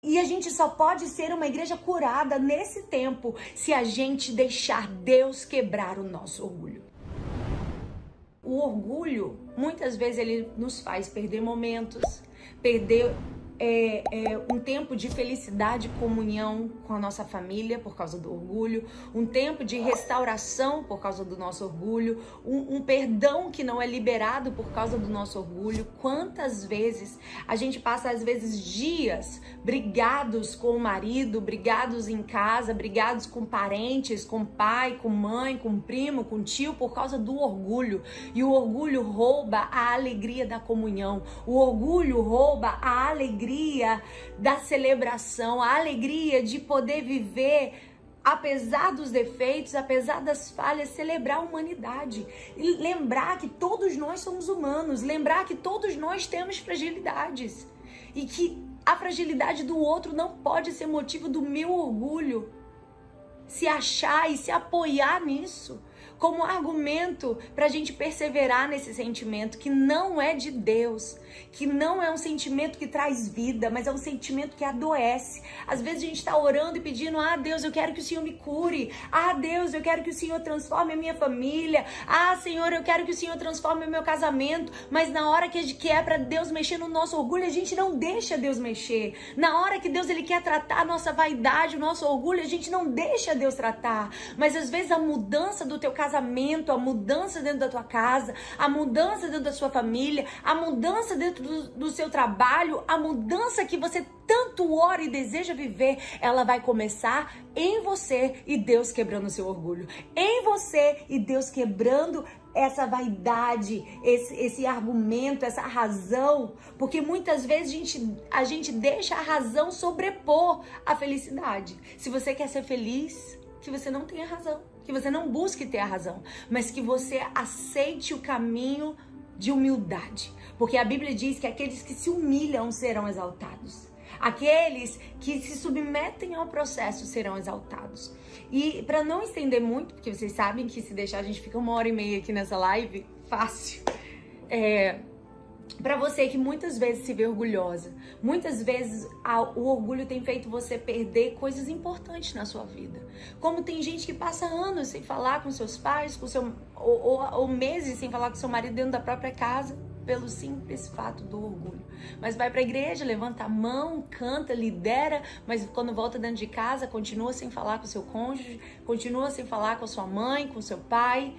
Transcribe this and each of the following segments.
E a gente só pode ser uma igreja curada nesse tempo se a gente deixar Deus quebrar o nosso orgulho. O orgulho, muitas vezes, ele nos faz perder momentos, perder um tempo de felicidade e comunhão com a nossa família por causa do orgulho, um tempo de restauração por causa do nosso orgulho, um perdão que não é liberado por causa do nosso orgulho. Quantas vezes a gente passa, às vezes, dias brigados com o marido, brigados em casa, brigados com parentes, com pai, com mãe, com primo, com tio, por causa do orgulho. E o orgulho rouba a alegria da comunhão, o orgulho rouba a alegria da celebração, a alegria de poder viver, apesar dos defeitos, apesar das falhas, celebrar a humanidade. E lembrar que todos nós somos humanos, lembrar que todos nós temos fragilidades. E que a fragilidade do outro não pode ser motivo do meu orgulho. Se achar e se apoiar nisso como argumento para a gente perseverar nesse sentimento que não é de Deus, que não é um sentimento que traz vida, mas é um sentimento que adoece. Às vezes a gente está orando e pedindo: ah, Deus, eu quero que o Senhor me cure. Ah, Deus, eu quero que o Senhor transforme a minha família. Ah, Senhor, eu quero que o Senhor transforme o meu casamento. Mas na hora que é para Deus mexer no nosso orgulho, a gente não deixa Deus mexer. Na hora que Deus ele quer tratar a nossa vaidade, o nosso orgulho, a gente não deixa Deus tratar. Mas às vezes a mudança do teu casamento, a mudança dentro da tua casa, a mudança dentro da sua família, a mudança dentro do seu trabalho, a mudança que você tanto ora e deseja viver, ela vai começar em você e Deus quebrando o seu orgulho. Em você e Deus quebrando essa vaidade, esse argumento, essa razão. Porque muitas vezes a gente deixa a razão sobrepor a felicidade. Se você quer ser feliz, que você não tenha razão, que você não busque ter a razão, mas que você aceite o caminho de humildade. Porque a Bíblia diz que aqueles que se humilham serão exaltados. Aqueles que se submetem ao processo serão exaltados. E para não estender muito, porque vocês sabem que se deixar a gente fica 1h30 aqui nessa live, fácil. Para você que muitas vezes se vê orgulhosa, muitas vezes o orgulho tem feito você perder coisas importantes na sua vida. Como tem gente que passa anos sem falar com seus pais, ou meses sem falar com seu marido dentro da própria casa, pelo simples fato do orgulho. Mas vai para a igreja, levanta a mão, canta, lidera, mas quando volta dentro de casa, continua sem falar com seu cônjuge, continua sem falar com a sua mãe, com seu pai.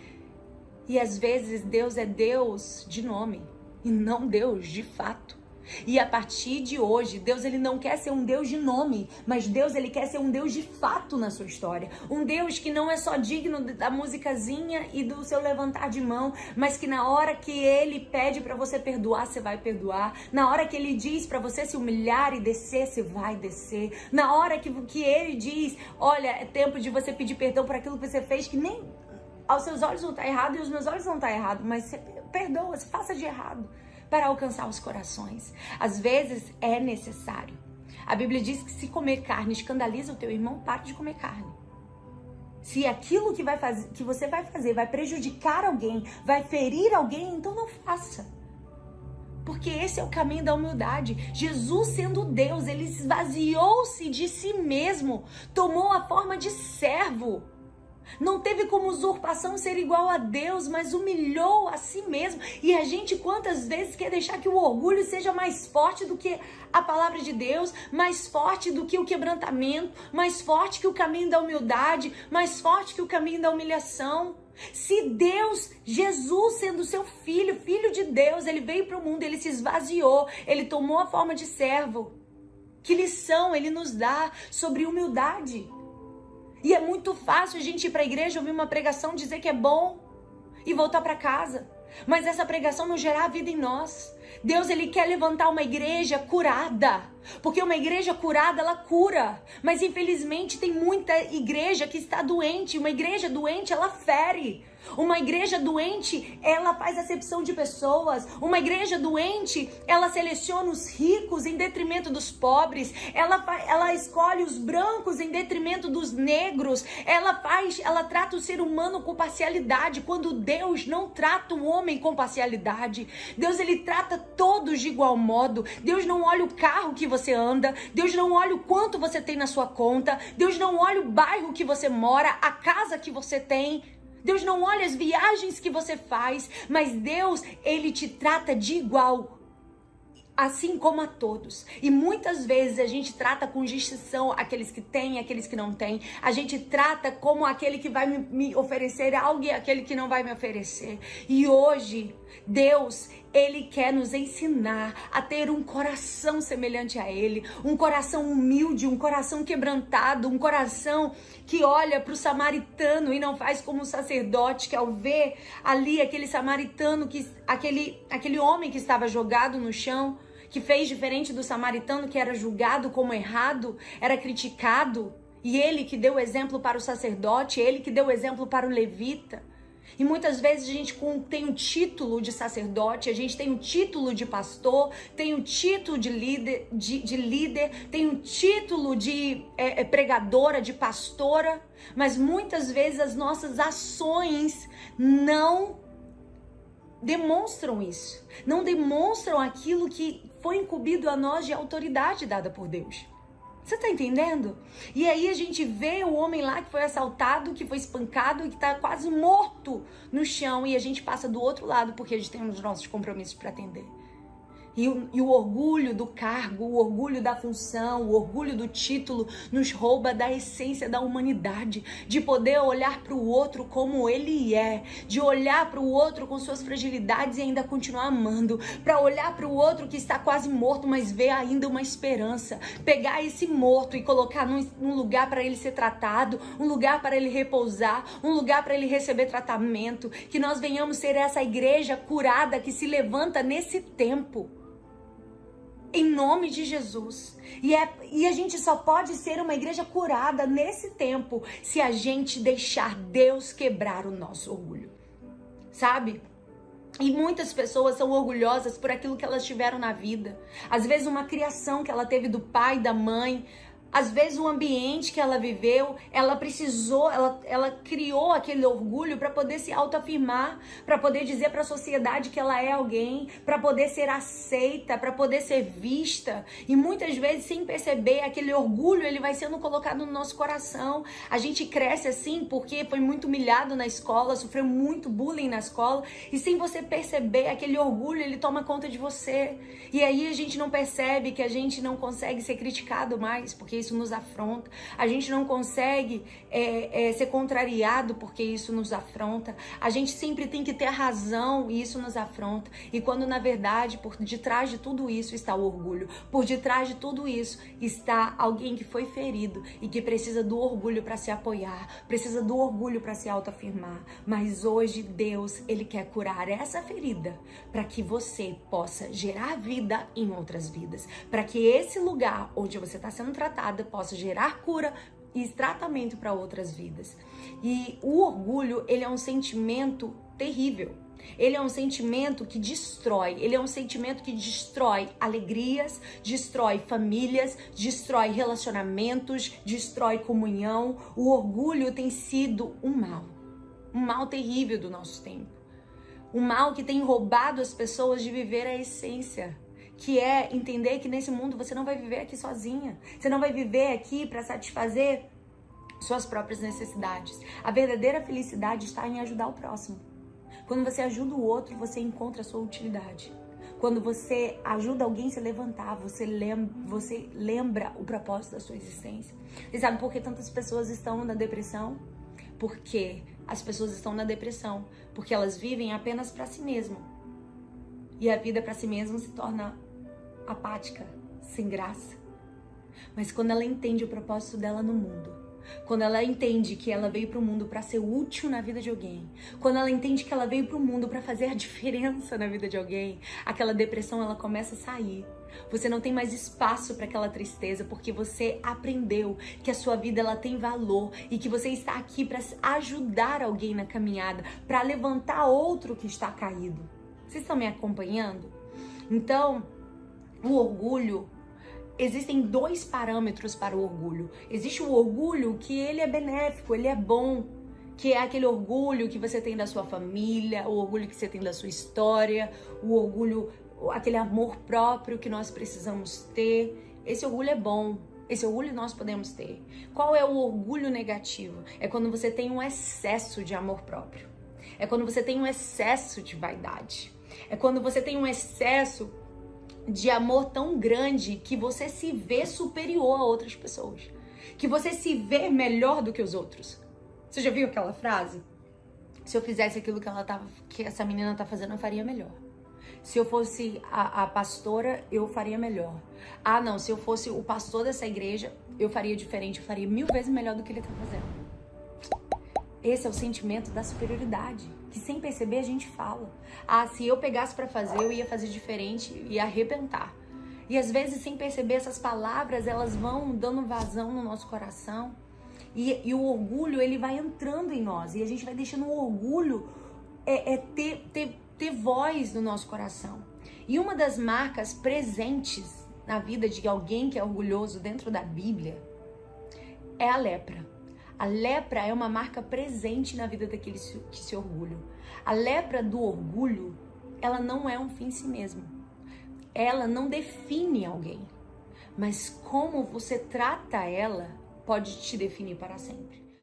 E às vezes Deus é Deus de nome e não Deus de fato. E a partir de hoje, Deus ele não quer ser um Deus de nome, mas Deus ele quer ser um Deus de fato na sua história. Um Deus que não é só digno da musicazinha e do seu levantar de mão, mas que na hora que ele pede para você perdoar, você vai perdoar. Na hora que ele diz para você se humilhar e descer, você vai descer. Na hora que ele diz: olha, é tempo de você pedir perdão por aquilo que você fez, que nem aos seus olhos não está errado e aos meus olhos não está errado, mas você perdoa, você faça de errado para alcançar os corações. Às vezes é necessário. A Bíblia diz que se comer carne escandaliza o teu irmão, pare de comer carne. Se aquilo que você vai fazer vai prejudicar alguém, vai ferir alguém, então não faça. Porque esse é o caminho da humildade. Jesus, sendo Deus, ele esvaziou-se de si mesmo, tomou a forma de servo. Não teve como usurpação ser igual a Deus, mas humilhou a si mesmo. E a gente quantas vezes quer deixar que o orgulho seja mais forte do que a palavra de Deus, mais forte do que o quebrantamento, mais forte que o caminho da humildade, mais forte que o caminho da humilhação. Se Deus, Jesus sendo seu filho, filho de Deus, ele veio para o mundo, ele se esvaziou, ele tomou a forma de servo. Que lição ele nos dá sobre humildade? E é muito fácil a gente ir para a igreja, ouvir uma pregação, dizer que é bom e voltar para casa. Mas essa pregação não gerar vida em nós. Deus, ele quer levantar uma igreja curada. Porque uma igreja curada, ela cura. Mas infelizmente tem muita igreja que está doente. Uma igreja doente, ela fere. Uma igreja doente, ela faz acepção de pessoas. Uma igreja doente, ela seleciona os ricos em detrimento dos pobres. Ela escolhe os brancos em detrimento dos negros. Ela trata o ser humano com parcialidade, quando Deus não trata o homem com parcialidade. Deus, ele trata todos de igual modo. Deus não olha o carro que você anda. Deus não olha o quanto você tem na sua conta. Deus não olha o bairro que você mora, a casa que você tem. Deus não olha as viagens que você faz, mas Deus, ele te trata de igual, assim como a todos. E muitas vezes a gente trata com distinção aqueles que têm e aqueles que não têm. A gente trata como aquele que vai me oferecer algo e aquele que não vai me oferecer. E hoje, Deus, ele quer nos ensinar a ter um coração semelhante a ele, um coração humilde, um coração quebrantado, um coração que olha para o samaritano e não faz como o sacerdote, que ao ver ali aquele samaritano, aquele homem que estava jogado no chão, que fez diferente do samaritano, que era julgado como errado, era criticado, e ele que deu exemplo para o sacerdote, ele que deu exemplo para o levita. E muitas vezes a gente tem o título de sacerdote, a gente tem o título de pastor, tem o título de líder, tem o título de pregadora, de pastora, mas muitas vezes as nossas ações não demonstram isso, não demonstram aquilo que foi incumbido a nós de autoridade dada por Deus. Você tá entendendo? E aí a gente vê o homem lá que foi assaltado, que foi espancado e que tá quase morto no chão, e a gente passa do outro lado porque a gente tem os nossos compromissos para atender. E o orgulho do cargo, o orgulho da função, o orgulho do título nos rouba da essência da humanidade, de poder olhar para o outro como ele é, de olhar para o outro com suas fragilidades e ainda continuar amando, para olhar para o outro que está quase morto, mas ver ainda uma esperança, pegar esse morto e colocar num lugar para ele ser tratado, um lugar para ele repousar, um lugar para ele receber tratamento, que nós venhamos ser essa igreja curada que se levanta nesse tempo. Em nome de Jesus. E a gente só pode ser uma igreja curada nesse tempo se a gente deixar Deus quebrar o nosso orgulho. Sabe? E muitas pessoas são orgulhosas por aquilo que elas tiveram na vida. Às vezes uma criação que ela teve do pai, da mãe. Às vezes o ambiente que ela viveu, ela precisou, ela criou aquele orgulho para poder se autoafirmar, para poder dizer para a sociedade que ela é alguém, para poder ser aceita, para poder ser vista. E muitas vezes, sem perceber, aquele orgulho ele vai sendo colocado no nosso coração. A gente cresce assim porque foi muito humilhado na escola, sofreu muito bullying na escola, e sem você perceber, aquele orgulho ele toma conta de você. E aí a gente não percebe que a gente não consegue ser criticado mais, porque isso nos afronta. A gente não consegue ser contrariado porque isso nos afronta. A gente sempre tem que ter razão e isso nos afronta. E quando na verdade por detrás de tudo isso está o orgulho. Por detrás de tudo isso está alguém que foi ferido e que precisa do orgulho para se apoiar, precisa do orgulho para se autoafirmar. Mas hoje Deus, ele quer curar essa ferida para que você possa gerar vida em outras vidas, para que esse lugar onde você está sendo tratado possa gerar cura e tratamento para outras vidas. E o orgulho, ele é um sentimento terrível. Ele é um sentimento que destrói. Ele é um sentimento que destrói alegrias, destrói famílias, destrói relacionamentos, destrói comunhão. O orgulho tem sido um mal terrível do nosso tempo. Um mal que tem roubado as pessoas de viver a essência, que é entender que nesse mundo você não vai viver aqui sozinha. Você não vai viver aqui para satisfazer suas próprias necessidades. A verdadeira felicidade está em ajudar o próximo. Quando você ajuda o outro, você encontra a sua utilidade. Quando você ajuda alguém a se levantar, você lembra o propósito da sua existência. E sabe por que tantas pessoas estão na depressão? Porque as pessoas estão na depressão porque elas vivem apenas para si mesmas. E a vida para si mesma se torna apática, sem graça. Mas quando ela entende o propósito dela no mundo, quando ela entende que ela veio para o mundo para ser útil na vida de alguém, quando ela entende que ela veio para o mundo para fazer a diferença na vida de alguém, aquela depressão ela começa a sair. Você não tem mais espaço para aquela tristeza, porque você aprendeu que a sua vida ela tem valor e que você está aqui para ajudar alguém na caminhada, para levantar outro que está caído. Vocês estão me acompanhando? Então, o orgulho, existem 2 parâmetros para o orgulho. Existe o orgulho que ele é benéfico, ele é bom, que é aquele orgulho que você tem da sua família, o orgulho que você tem da sua história, o orgulho, aquele amor próprio que nós precisamos ter. Esse orgulho é bom, esse orgulho nós podemos ter. Qual é o orgulho negativo? É quando você tem um excesso de amor próprio. É quando você tem um excesso de vaidade. É quando você tem um excesso de amor tão grande que você se vê superior a outras pessoas. Que você se vê melhor do que os outros. Você já viu aquela frase? Se eu fizesse aquilo que essa menina tá fazendo, eu faria melhor. Se eu fosse a pastora, eu faria melhor. Ah, não, se eu fosse o pastor dessa igreja, eu faria diferente, eu faria 1000 vezes melhor do que ele tá fazendo. Esse é o sentimento da superioridade, que sem perceber a gente fala. Ah, se eu pegasse pra fazer, eu ia fazer diferente, ia arrebentar. E às vezes, sem perceber, essas palavras, elas vão dando vazão no nosso coração. E o orgulho, ele vai entrando em nós. E a gente vai deixando o orgulho ter voz no nosso coração. E uma das marcas presentes na vida de alguém que é orgulhoso dentro da Bíblia é a lepra. A lepra é uma marca presente na vida daqueles que se orgulham. A lepra do orgulho, ela não é um fim em si mesmo. Ela não define alguém. Mas como você trata ela pode te definir para sempre.